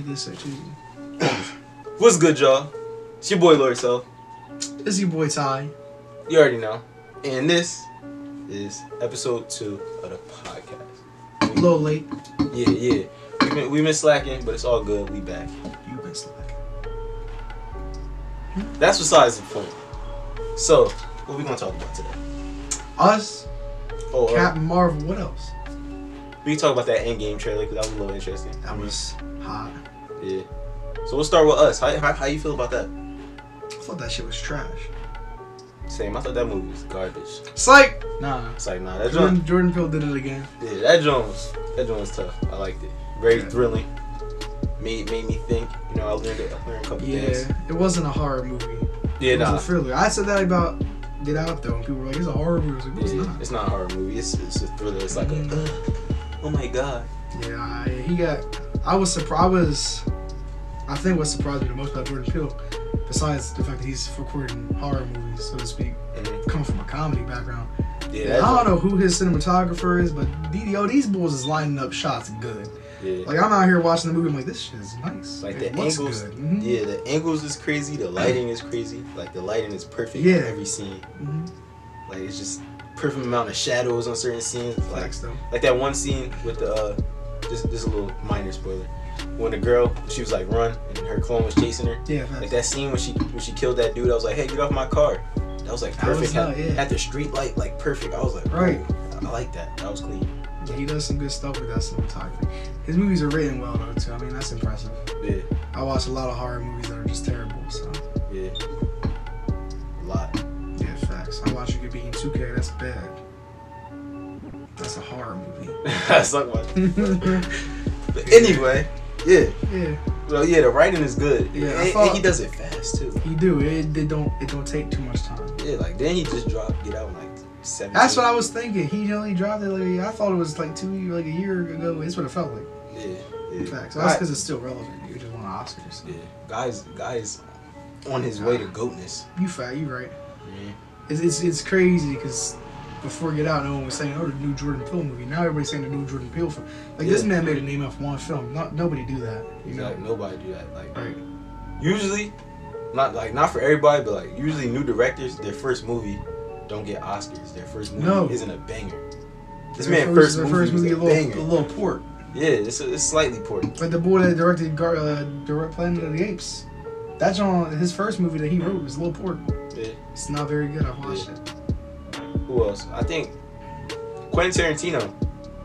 This section. What's good, y'all? It's your boy Lord Self. It's your boy Ty. You already know. And this is episode 2 of the podcast. A little late. Yeah. We've been slacking, but it's all good. We back. You've been slacking. That's besides the point. So, what we gonna talk about today? Us. Oh, Captain Marvel. What else? we can talk about that Endgame trailer because that was a little interesting. That was hot. Yeah. So we'll start with us. How you feel about that? I thought that shit was trash. Same. I thought that movie was garbage. It's like nah. It's like nah. That Jordan Peele did it again. Yeah, that joint was tough. I liked it. Very thrilling. Made me think. You know, I learned a couple things. Yeah, it wasn't a horror movie. Yeah, it was a thriller. I said that about Get Out though, and people were like, "It's a horror movie." I was like, it's not. It's not a horror movie. It's a thriller. It's like oh my god. Yeah, I was surprised. I think what surprised me the most about Jordan Peele, besides the fact that he's recording horror movies, so to speak, coming from a comedy background. Yeah, I don't know who his cinematographer is, but these boys is lining up shots good. Yeah. Like I'm out here watching the movie, I'm like, this shit is nice. Like it the looks angles, good. Yeah, the angles is crazy. The lighting is crazy. Like the lighting is perfect in every scene. Like it's just perfect amount of shadows on certain scenes. Like that one scene with the just a little minor spoiler. When the girl, she was like run and her clone was chasing her. Yeah. Like that scene when she killed that dude, I was like, hey, get off my car. That was like perfect. Had the street light like perfect. I was like, right. I like that. That was clean. Yeah, he does some good stuff with that cinematography. His movies are written well though too. I mean, that's impressive. Yeah. I watch a lot of horror movies that are just terrible. So. Yeah. A lot. Yeah, facts. I watch You Get Beaten 2K. That's bad. That's a horror movie. That's not much. But anyway, yeah. Well, yeah, the writing is good. Yeah, and he does it fast too. He do. It don't take too much time. Yeah, like then he just dropped Get Out in like 7. That's what I was thinking. He only dropped it like I thought it was like a year ago. It's what it felt like. Yeah. Facts. So that's because it's still relevant. You just want Oscars. Yeah, guys, on his way to goatness. You right. Yeah. It's crazy because before Get Out, no one was saying, "Oh, the new Jordan Peele movie." Now everybody's saying the new Jordan Peele film. Like this man made a name off one film. Nobody do that. You know? Like nobody do that. Like right. Usually, not for everybody, but like usually new directors, their first movie don't get Oscars. Their first movie isn't a banger. This man's first movie is a little port. Yeah, it's slightly poor. Like the boy that directed Planet of the Apes. That's on his first movie that he wrote was a little port. Yeah. It's not very good. I've watched it. Who else? I think Quentin Tarantino.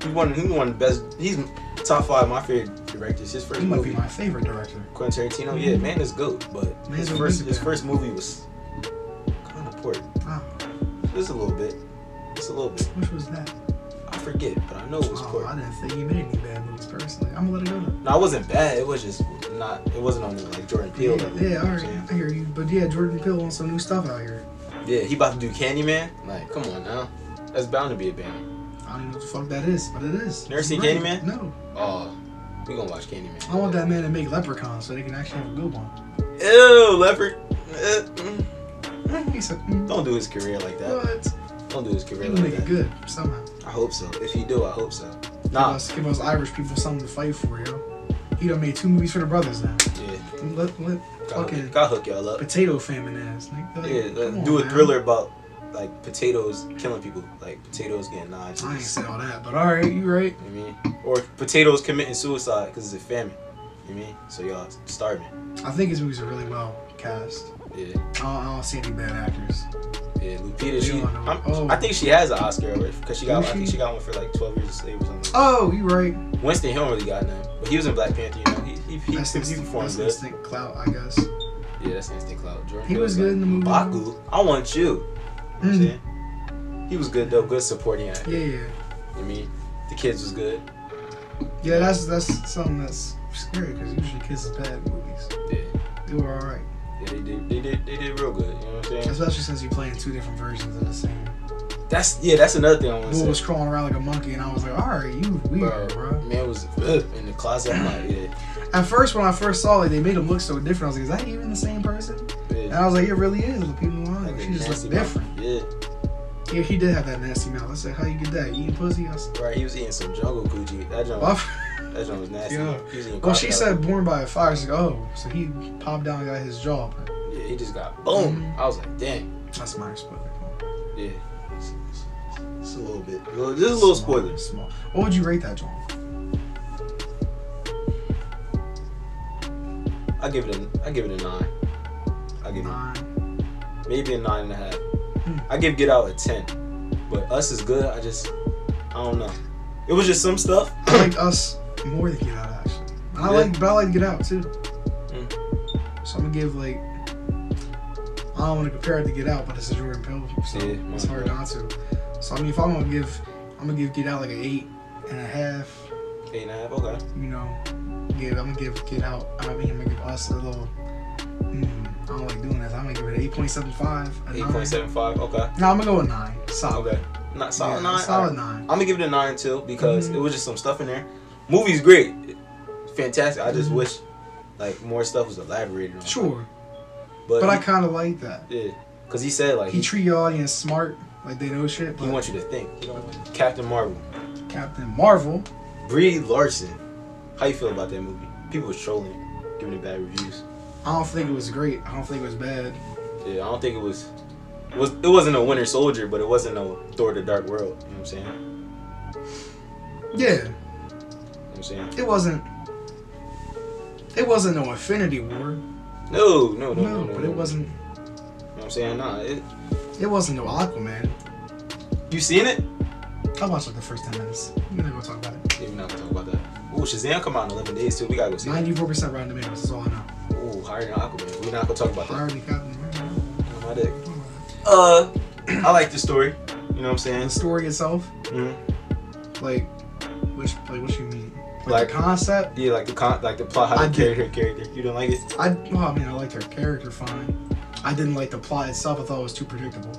He's one of the best. He's top 5 of my favorite directors. His first movie. He might be my favorite director. Quentin Tarantino. Yeah, man is GOAT. But his first movie was kind of poor. Just a little bit. Which was that? I forget, but I know it was poor. I didn't think he made any bad movies personally. I'm gonna let it go though. No, it wasn't bad. It was just not. It wasn't on the like Jordan Peele. Yeah, alright. I hear you. But yeah, Jordan Peele wants some new stuff out here. Yeah, he about to do Candyman. Like, come on now. That's bound to be a banger. I don't even know what the fuck that is, but it is. Never seen Candyman? No. Oh, we gonna watch Candyman. I want that man to make Leprechauns so they can actually have a good one. Ew, Leopard. He said, don't do his career like that. What? Don't do his career like that. He'll make it good somehow. I hope so. If he do, I hope so. Give us Irish people something to fight for, yo. He done made 2 movies for the brothers now. Yeah. Gotta hook y'all up. Potato famine ass. Do a thriller about like potatoes killing people, like potatoes getting knives. I ain't say all that, but alright, you right. You know what I mean? Or potatoes committing suicide because it's a famine. You know what I mean? So y'all starving. I think his movies are really well cast. Yeah. I don't see any bad actors. Yeah, Lupita. I think she has an Oscar already because I think she got one for like 12 Years a Slave or something. Oh, you right. Winston, he don't really got none, but he was in Black Panther. You know, he performed good. That's instant clout, I guess. Yeah, that's instant clout. Jordan he was good in the movie. Baku, I want you. You know what I'm saying? He was good though. Good supporting actor. Yeah. I mean, the kids was good. Yeah, that's something that's scary because usually kids is bad in movies. Yeah. They were alright. Yeah, they did real good. You know what I'm saying? Especially since you're playing 2 different versions of the same. That's another thing I want to say. Bull was crawling around like a monkey, and I was like, "Alright, you weird, bro." Man was in the closet. I'm like, yeah. At first, when I first saw it, they made him look so different. I was like, "Is that even the same person?" Yeah. And I was like, "It really is." Look, people like, she just looks different. Yeah. Yeah, he did have that nasty mouth. I said, "How you get that? You eating pussy?" I said, right, he was eating some jungle coochie. That jungle. That joint was nasty. Yeah. Well, she said born by a fire. She's like, oh, so he popped down and got his jaw. Yeah, he just got boom. Mm-hmm. I was like, dang. That's my spoiler. Yeah. It's a little bit. Just a little spoiler. Small. What would you rate that joint? I give it a 9. I give it 9. Maybe a 9.5. I give Get Out a 10. But Us is good. I don't know. It was just some stuff. I like Us more than Get Out actually. I like Get Out too. So I'm gonna give like, I don't want to compare it to Get Out, but it's a Jordan Peele, so it's hard not to. So I mean, if I'm gonna give Get Out like an 8.5. 8.5, okay. You know, I'm gonna give Get Out. I'm gonna give Us a little. I don't like doing this. I'm gonna give it an 8.75. 8.75, okay. No, I'm gonna go with 9. Solid. Okay. Not solid 9. Solid 9. I'm gonna give it a 9 too because it was just some stuff in there. Movie's great, fantastic. I just wish like more stuff was elaborated on. Sure. But I kind of like that. Yeah. Cause he said like he treat your audience smart, like they know shit. He wants you to think. Captain Marvel. Captain Marvel. Brie Larson. How you feel about that movie? People was trolling, giving it bad reviews. I don't think it was great. I don't think it was bad. Yeah, I don't think it was. It wasn't a Winter Soldier, but it wasn't no Thor: The Dark World. You know what I'm saying? Yeah. You know what I'm saying? It wasn't no Infinity War. No. But it wasn't. You know what I'm saying? Nah, it wasn't no Aquaman. You seen it? I watched like the first 10 minutes. We're not gonna talk about it. Yeah, we're not gonna talk about that. Ooh, Shazam come out in 11 days too. We gotta go see 94% Rotten Tomatoes. That's all I know. Ooh, higher than Aquaman. We're not gonna talk about that. Higher than Captain America. On my dick. I like the story. You know what I'm saying? The story itself. Like, what you mean? Like the concept? Yeah, like the plot, how they carried her character. You didn't like it? I liked her character fine. I didn't like the plot itself. I thought it was too predictable.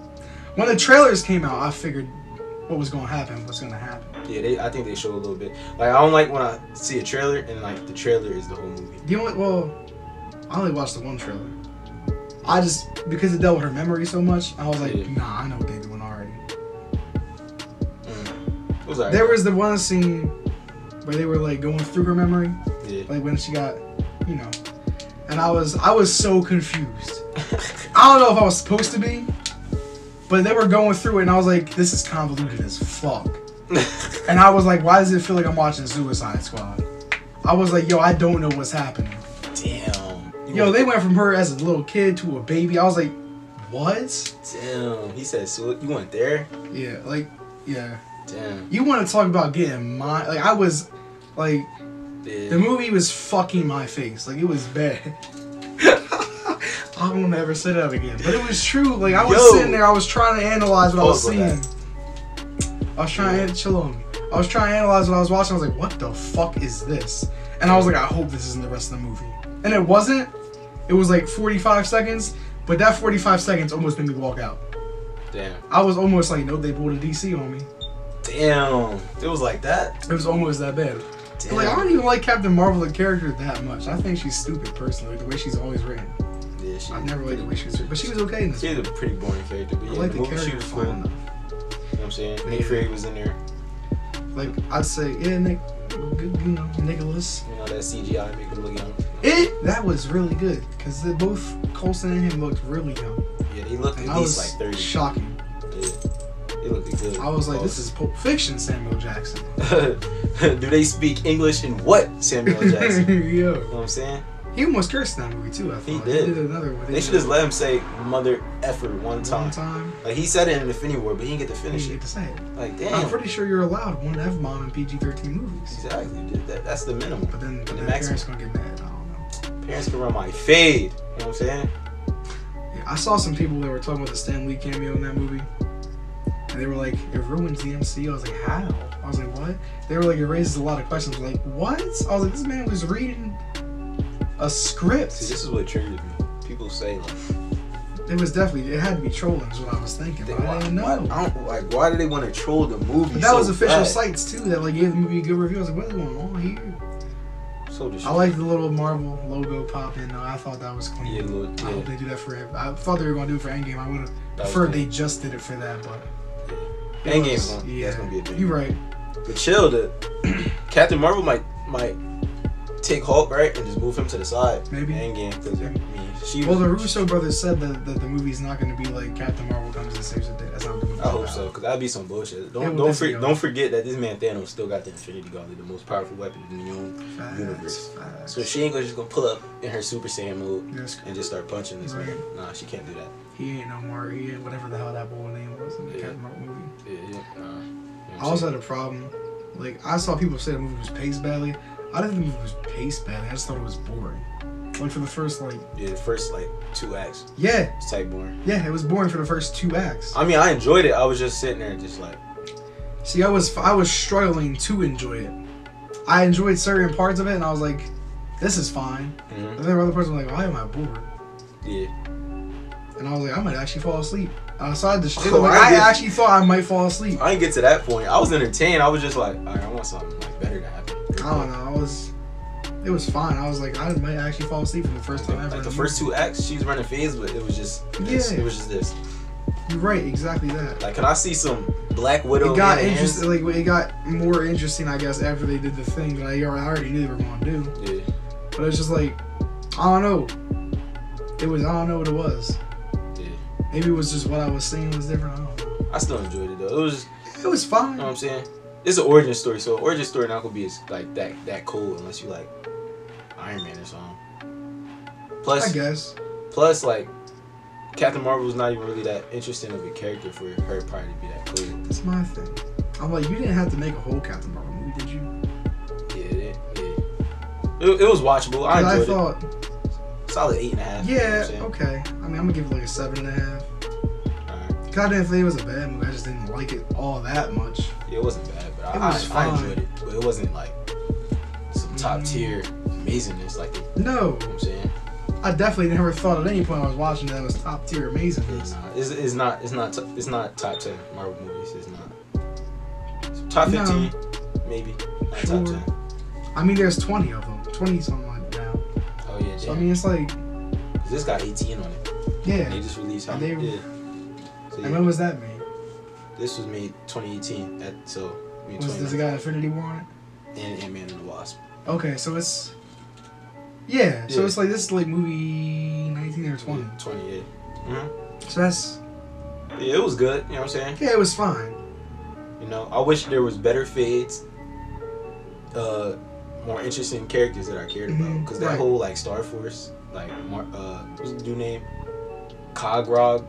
When the trailers came out, I figured what was going to happen. Yeah, I think they show a little bit. Like, I don't like when I see a trailer and like the trailer is the whole movie. I only watched the one trailer. Because it dealt with her memory so much, I was like, nah, I know what they're doing already. It was alright. There was the one scene where they were like going through her memory. Yeah. Like when she got, and I was so confused. I don't know if I was supposed to be, but they were going through it and I was like, this is convoluted as fuck. And I was like, why does it feel like I'm watching Suicide Squad? I was like, yo, I don't know what's happening. Damn. Yo, they went from her as a little kid to a baby. I was like, what? Damn. He said, so you went there? Yeah, yeah. Damn. You want to talk about getting I was, the movie was fucking my face. Like, it was bad. I won't ever say that again. But it was true. Like, I was sitting there, I was trying to analyze what I was seeing. I was trying to chill on me. I was trying to analyze what I was watching. I was like, what the fuck is this? And I was like, I hope this isn't the rest of the movie. And it wasn't. It was like 45 seconds. But that 45 seconds almost made me walk out. Damn. I was almost like, no, they pulled a DC on me. Damn. It was like that? It was almost that bad. Damn. Like, I don't even like Captain Marvel, the character, that much. I think she's stupid, personally, the way she's always written. Yeah, I never liked the way she was written. But she was okay in this. She was a pretty boring character. But yeah, I like the the character she was cool. You know what I'm saying? Nick Fury was in there. Like, I'd say, Nicholas. You know, that CGI make him look young. That was really good. Because both Coulson and him looked really young. Yeah, they looked at least like 30. Shocking. Yeah. They looked good. I was like, this is Pulp Fiction Samuel Jackson. Do they speak English in what Samuel Jackson? Yo. You know what I'm saying? He almost cursed in that movie too, I thought. He did. He did another one. They should just let him say mother effer one time. Like, he said it in Infinity War, but he didn't get to finish it. He didn't get to say it. Like, damn. I'm pretty sure you're allowed one F-bomb in PG-13 movies. Exactly. That's the minimum. But then parents gonna get mad. I don't know. Parents can run my fade. You know what I'm saying? Yeah, I saw some people that were talking about the Stan Lee cameo in that movie. And they were like, it ruins the MCU. I was like, how? I was like, what? They were like, it raises a lot of questions. Like, what? I was like, this man was reading a script. See, this is what triggered me. People say, like, it had to be trolling is what I was thinking. But I didn't know. Why do they want to troll the movie? But that was official sites too that like gave the movie a good review. I was like, what's going on here? So I like the little Marvel logo pop in though. I thought that was clean. I hope they do that for I thought they were gonna do it for Endgame. I would have preferred they just did it for that, but Endgame's that's gonna be a thing. You're right. But chill, Captain Marvel might might take Hulk, right, and just move him to the side. Maybe. Endgame, because well, the Russo brothers said that the movie's not going to be like Captain Marvel comes and saves the day. That's not what the movie's I hope about. so, because that'd be some bullshit. Don't forget that this man Thanos still got the Infinity Gauntlet, the most powerful weapon in the universe. So she ain't just gonna pull up in her Super Saiyan mode and just start punching this man. Nah, she can't do that. He ain't no more. He ain't whatever the hell that boy name was in the Captain Marvel movie. Yeah. I also had a problem. Like, I saw people say the movie was paced badly. I didn't think the movie was paced badly. I just thought it was boring. Like, for the first, like... Yeah, the first, like, 2 acts. Yeah. It's type boring. Yeah, it was boring for the first 2 acts. I mean, I enjoyed it. I was just sitting there and just, like... See, I was struggling to enjoy it. I enjoyed certain parts of it, and I was like, this is fine. Mm-hmm. But then other parts were like, why am I bored? Yeah. And I was like, I might actually fall asleep. Outside the shit, I actually thought I might fall asleep. I didn't get to that point. I was entertained. I was just like, alright, I want something like better to happen. I don't know. It was fine. I was like, I might actually fall asleep for the first time ever. Like the first 2 acts, she's running phase, but it was just this. It was just this. You're right, exactly that. Like, can I see some Black Widow? It got interesting. Like, it got more interesting, I guess, after they did the thing that I already knew they were going to do. Yeah. But it's just like, I don't know. I don't know what it was. Yeah. Maybe it was just what I was seeing was different. I don't know. I still enjoyed it though. It was fine. You know what I'm saying? It's an origin story, so origin story not gonna be as like that cool unless you like Iron Man or something. Plus, I guess. Plus, like Captain Marvel was not even really that interesting of a character for her probably to be that cool. That's my thing. I'm like, you didn't have to make a whole Captain Marvel movie, did you? Yeah. It was watchable. I enjoyed thought, it. Solid 8.5. Yeah. You know okay. I mean, I'm gonna give it like a 7.5. Cause I didn't think it was a bad movie. I just didn't like it all that much. Yeah, it wasn't bad, but I enjoyed it. But it wasn't like some top tier amazingness like it. No. You know what I'm saying? I definitely never thought at any point I was watching that it was top tier amazingness. Yeah, it's not top 10 Marvel movies. It's not. Top 15, maybe. Not top 10. I mean, there's 20 of them. 20 something like that now. Oh yeah. So I mean, it's like. This got 18 on it. Yeah. They just released how many? Yeah. So, and when was that made? This was made 2018. Does it got Infinity War on it? And Ant-Man and the Wasp. Okay, so it's. Yeah, so it's like this is like movie 19 or 20. 20, yeah. Mm-hmm. So that's. Yeah, it was good. You know what I'm saying? Yeah, it was fine. You know, I wish there was better fades. More interesting characters that I cared about. Because that whole like Star Force, like what's the dude name? Cogrog,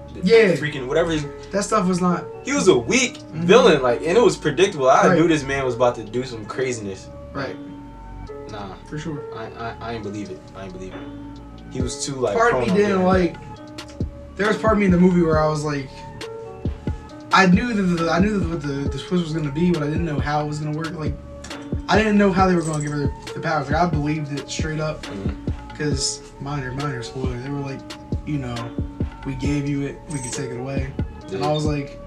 freaking whatever. That stuff was not. He was a weak villain, like, and it was predictable. I knew this man was about to do some craziness. Right. Nah. For sure. I ain't believe it. He was too like. Part of me didn't like. There was part of me in the movie where I was like, I knew what the twist was gonna be, but I didn't know how it was gonna work. Like, I didn't know how they were gonna give her the powers. Like, I believed it straight up, because minor spoiler. They were like, you know. We gave you it, we could take it away. And I was like,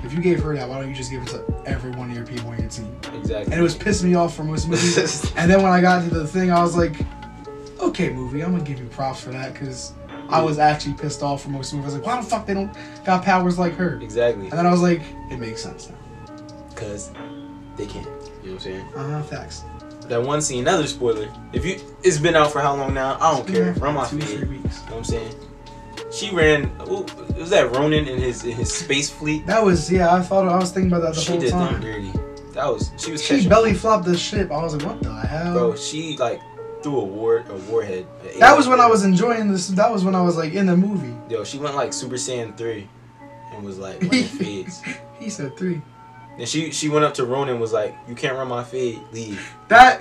if you gave her that, why don't you just give it to every one of your people on your team? Exactly. And it was pissing me off for most movies. And then when I got to the thing, I was like, okay, movie, I'm gonna give you props for that, because I was actually pissed off for most movies. I was like, why the fuck they don't got powers like her? Exactly. And then I was like, it makes sense now. Because they can. You know what I'm saying? Facts. That one scene, another spoiler. It's been out for how long now? I don't care. Run my 2 to 3 weeks. You know what I'm saying? She ran. Was that Ronin in his space fleet? That was I was thinking about that the whole time. She did them dirty. She belly flopped the ship. I was like, what the hell? Bro, she like threw a warhead. That was when I was enjoying this. That was when I was like in the movie. Yo, she went like Super Saiyan 3, and was like running fades. He said 3. Then she went up to Ronin and was like, you can't run my fade. Leave. That's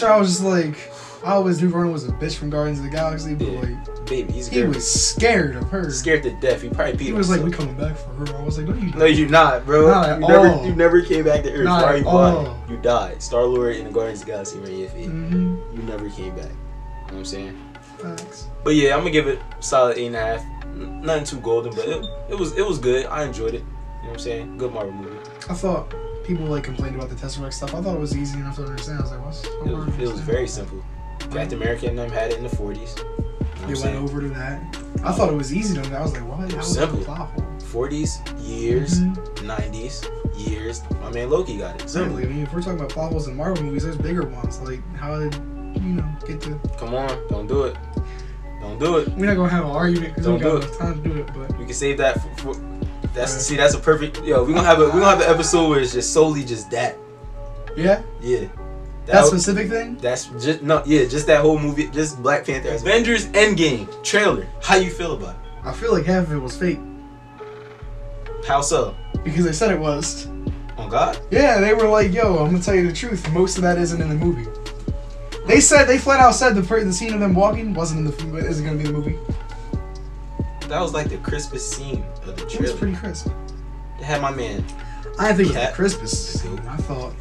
where I was just like. I always knew Ronan was a bitch from Guardians of the Galaxy, but like, baby, he was scared of her. Scared to death. He probably beat. He was like, "We coming back for her." I was like, "No, you're not, bro. Not at all. You never came back to Earth. Not Why are you all. lying? You died. Star-Lord in the Guardians of the Galaxy ran your feet. Mm-hmm. You never came back. You know what I'm saying? Facts. But yeah, I'm gonna give it a solid 8.5. Nothing too golden, but it was good. I enjoyed it. You know what I'm saying? Good Marvel movie. I thought people like complained about the Tesseract stuff. I thought it was easy enough to understand. I was like, what's? It was very simple. Captain America and them had it in the 40s. They went over to that. I thought it was easy though. I was like, what? That was simple. 40s, years, 90s, years. My man Loki got it. Exactly. I mean, if we're talking about plot holes in Marvel movies, there's bigger ones. Like, how did, get to... Come on, don't do it. Don't do it. We're not going to have an argument because we don't got enough time to do it, but... We can save that for that's a perfect... Yo, we're gonna have an episode where it's just solely just that. Yeah? Yeah. That specific thing? That's just... No, yeah, just that whole movie. Just Black Panther. Avengers Endgame trailer. How you feel about it? I feel like half of it was fake. How so? Because they said it was. On God? Yeah, they were like, yo, I'm gonna tell you the truth. Most of that isn't in the movie. They flat out said the scene of them walking wasn't in the isn't gonna be in the movie. That was like the crispest scene of the trailer. It was pretty crisp. It had my man. I didn't think it was the crispest scene. I thought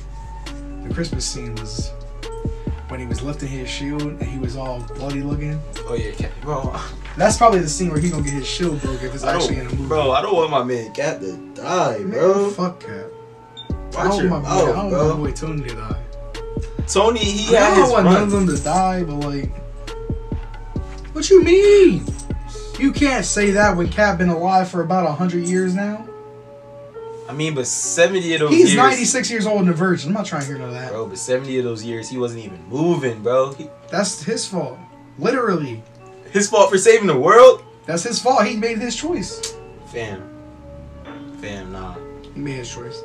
the crispest scene was when he was lifting his shield and he was all bloody looking. Oh yeah, bro. That's probably the scene where he gonna get his shield broke if it's actually in a movie. Bro, I don't want my man Cap to die, bro. Man, fuck Cap. Watch your mouth, bro. I don't want my boy Tony to die. Tony, he had his I don't want none of them to die, but like, what you mean? You can't say that when Cap been alive for about 100 years now. I mean, but 70 of those years... He's 96 years old and a virgin. I'm not trying to hear none of that. Bro, but 70 of those years, he wasn't even moving, bro. That's his fault. Literally. His fault for saving the world? That's his fault. He made his choice. Fam, nah. He made his choice.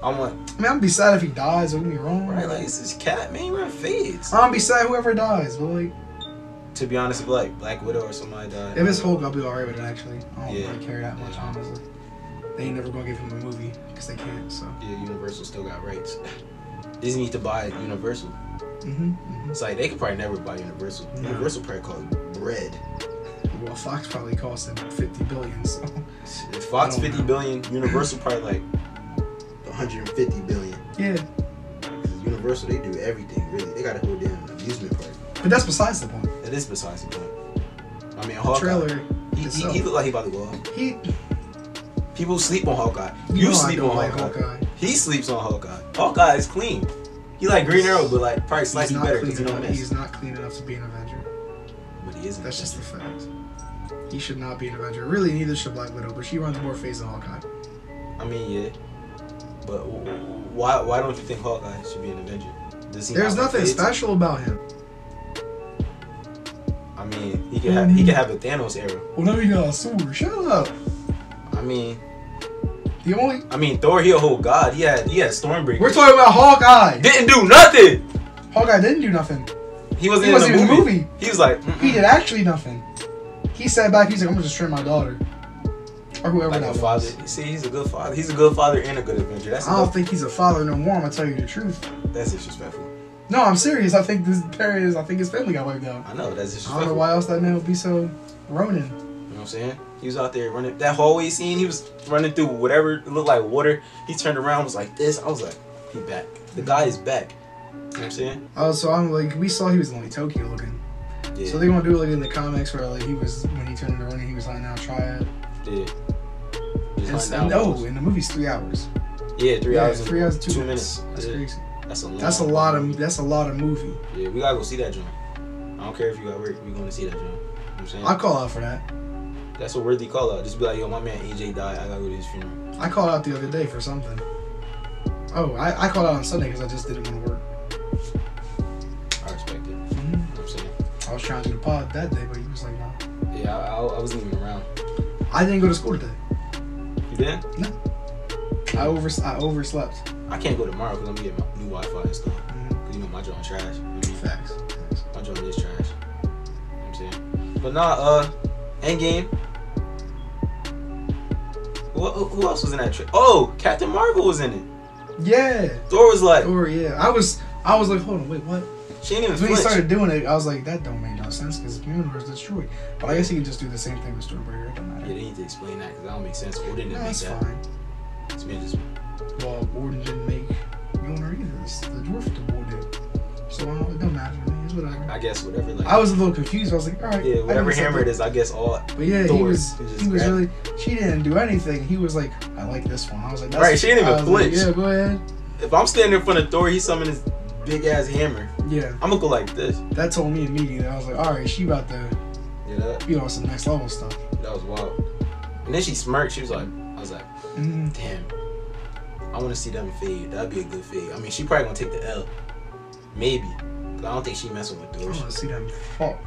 I'm gonna be sad if he dies, don't get me wrong. Right, like, this is Cap, man. He run fades. I'm gonna be sad whoever dies, but like... To be honest, if like Black Widow or somebody died... If it's Hulk, I'll be alright with it, actually. I don't Yeah. really care that much, honestly. They ain't never gonna give him a movie, because they can't, so... Yeah, Universal still got rights. Disney need to buy Universal. It's like, they could probably never buy Universal. No. Universal probably call it bread. Well, Fox probably cost him $50 billion, so... If Fox $50 billion, Universal probably like... 150 billion. Yeah. Universal, they do everything, really. They got a whole damn amusement park. But that's besides the point. That is besides the point. I mean, the Hawkeye. Trailer He look like he about to go off. People sleep on Hawkeye. You sleep on Hawkeye. He sleeps on Hawkeye. Hawkeye is clean. He like Green Arrow, but like probably slightly better because he don't miss. He's not clean enough to be an Avenger. But he isn't. That's just the fact. He should not be an Avenger. Really, neither should Black Widow, but she runs more phase than Hawkeye. I mean, yeah. But why don't you think Hawkeye should be an Avenger? There's nothing special about him. I mean, he can have a Thanos era. Well, now he got a sword. Shut up. I mean, Thor, he a whole god. He had Stormbreaker. We're talking about Hawkeye. Didn't do nothing. Hawkeye didn't do nothing. He wasn't in the movie. He was like, he did actually nothing. He sat back. He's like, I'm gonna just train my daughter. Or whoever like that was. Father. See, he's a good father. He's a good father and a good Avenger. I don't think he's a father no more. I'm gonna tell you the truth. That's disrespectful. No, I'm serious. I think his family got wiped out. I know, that's disrespectful. I don't know why else that man would be so Ronin. You know what I'm saying? He was out there running that hallway scene. He was running through whatever it looked like water. He turned around, was like this. I was like, he back. The guy is back. You know what I'm saying? Oh, so I'm like, we saw he was only Tokyo looking. Yeah. So they want to do it like in the comics where like he was when he turned into Ronin, he was like now Triad. Yeah. In the movie's 3 hours. Yeah, 3 hours. 3 hours and 2 minutes. That's crazy. That's a lot of movie. Yeah, we gotta go see that joint. I don't care if you got work, we gonna see that joint. You know what I'm saying? I call out for that. That's a worthy call out. Just be like, yo, my man AJ died. I gotta go to his funeral. I called out the other day for something. Oh, I called out on Sunday because I just didn't want to work. I respect it. You know what I'm saying? I was trying to do the pod that day, but he was like, no. Yeah, I wasn't even around. I didn't go to school today. You didn't? No. I overslept. I can't go tomorrow because I'm gonna get my new Wi-Fi and stuff. Because you know my joint trash. Facts. My joint is trash. You know what I'm saying? But nah, Endgame. Who else was in that trip? Oh, Captain Marvel was in it. Yeah. Thor was like. Yeah. I was like, hold on, wait, what? She ain't even when flinch. he started doing it, I was like, that don't make no sense because the universe is destroyed. But I guess he can just do the same thing with Stormbreaker. It don't matter. Yeah, they need to explain that because that don't make sense. Odin didn't make that's that. Fine. This man just. Well, Odin didn't make Mjolnir either. It's the dwarf did. So it don't matter to me. It's whatever. I guess whatever. Like, I was a little confused. I was like, all right. Yeah, whatever hammer it is, I guess all. But yeah, Thor, he was really. She didn't do anything. He was like, I like this one. I was like, that's right. She didn't even flinch. Like, yeah, go ahead. If I'm standing in front of Thor, he's summoning his big ass hammer. Yeah. I'm gonna go like this. That told me immediately. I was like, all right, she about to. Yeah. Be on some next level stuff. That was wild. And then she smirked. She was like, I was like, damn. I want to see them fade. That'd be a good fade. I mean, she probably gonna take the L. Maybe. But I don't think she messing with those. I want to see them fall.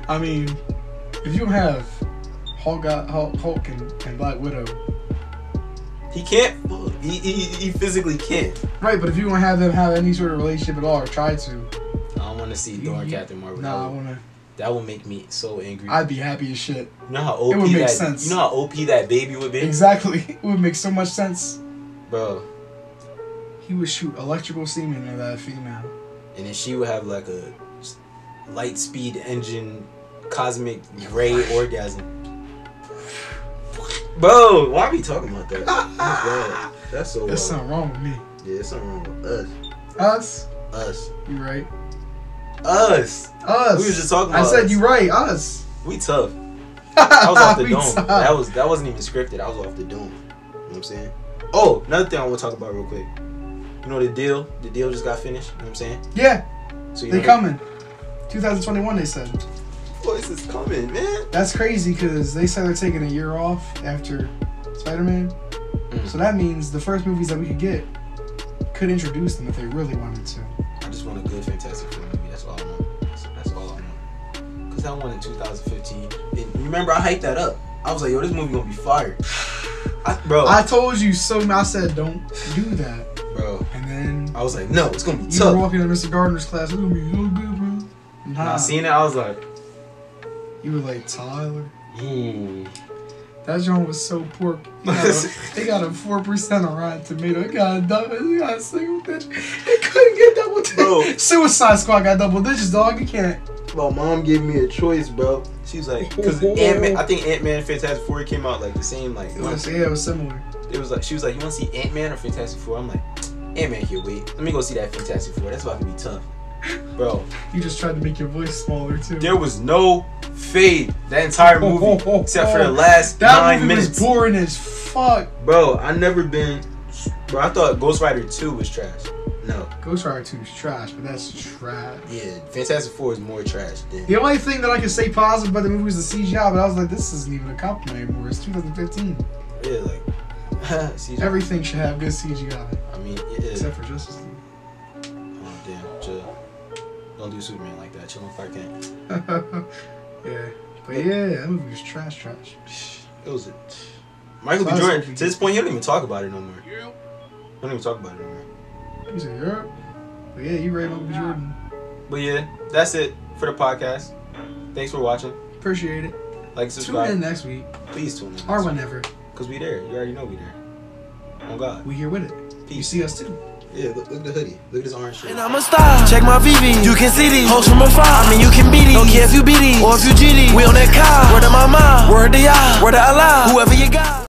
I mean, if you don't have Hulk and Black Widow, he can't. He physically can't. Right, but if you don't have them have any sort of relationship at all or try to, I don't want to see Thor and Captain Marvel. Nah, I want to. That would make me so angry. I'd be happy as shit. You know how OP it would make sense. You know how OP that baby would be? Exactly. It would make so much sense. Bro. He would shoot electrical semen into that female. And then she would have like a light speed engine cosmic ray orgasm. Bro, why are we talking about that? That's wild. That's so wild. There's something wrong with me. Yeah, there's something wrong with us. Us? Us. You right. Us. Us. We was just talking about I said us. You right. Us. We tough. I was off the dome. That wasn't even scripted. I was off the dome. You know what I'm saying? Oh, another thing I want to talk about real quick. You know the deal? The deal just got finished. You know what I'm saying? Yeah. So they coming. 2021 they said. Voice is coming, man. That's crazy because they said they're taking a year off after Spider-Man. So that means the first movies that we could get could introduce them if they really wanted to. I just want a good Fantastic Four movie. That's all I want. That's all I want. Because that one in 2015. And remember, I hyped that up. I was like, yo, this movie gonna be fire. Bro. I told you so. I said, don't do that. Bro. And then I was like, no, it's gonna be you tough. You were walking to Mr. Gardner's class. It's gonna be so good, bro. Nah, seeing it, I was like, you were like, Tyler. That joint was so poor. They got a 4% on Rotten Tomato. It got a single digit. It couldn't get double digits. Suicide Squad got double digits, dog. You can't. My mom gave me a choice, bro. She was like, because Ant-Man, I think Ant-Man and Fantastic Four came out like the same, like. It was similar. It was like, she was like, you want to see Ant-Man or Fantastic Four? I'm like, Ant-Man here, wait. Let me go see that Fantastic Four. That's about to be tough. Bro. You just tried to make your voice smaller, too. There was no fade that entire movie except for the last 9 minutes. That movie was boring as fuck. Bro, I never been. Bro, I thought Ghost Rider 2 was trash. No. Ghost Rider 2 is trash, but that's trash. Yeah, Fantastic Four is more trash than. The only thing that I can say positive about the movie was the CGI, but I was like, this isn't even a compliment anymore. It's 2015. Yeah, like. CGI. Everything should have good CGI. I mean, it is. Except for Justice League. Oh, damn. Chill. Don't do Superman like that. Chill on Clark Kent. Yeah. But yeah, that movie was trash. It was a... Michael B. Jordan, to this point, he don't even talk about it no more. He don't even talk about it no more. He said, Europe? But yeah, you right, Michael B. Jordan. But yeah, that's it for the podcast. Thanks for watching. Appreciate it. Like, subscribe. Tune in next week. Please tune in. Or whenever. Because we there. You already know we there. Oh, God. We here with it. Peace. You see us too. Yeah, look at the hoodie. Look at this orange shirt. And I'm a star. Check my VV. You can see these hoes from afar. I mean, you can beat these. Don't care if you beat these or if you GD. We on that car. Word of my mom. Word to y'all. Word to Allah. Whoever you got.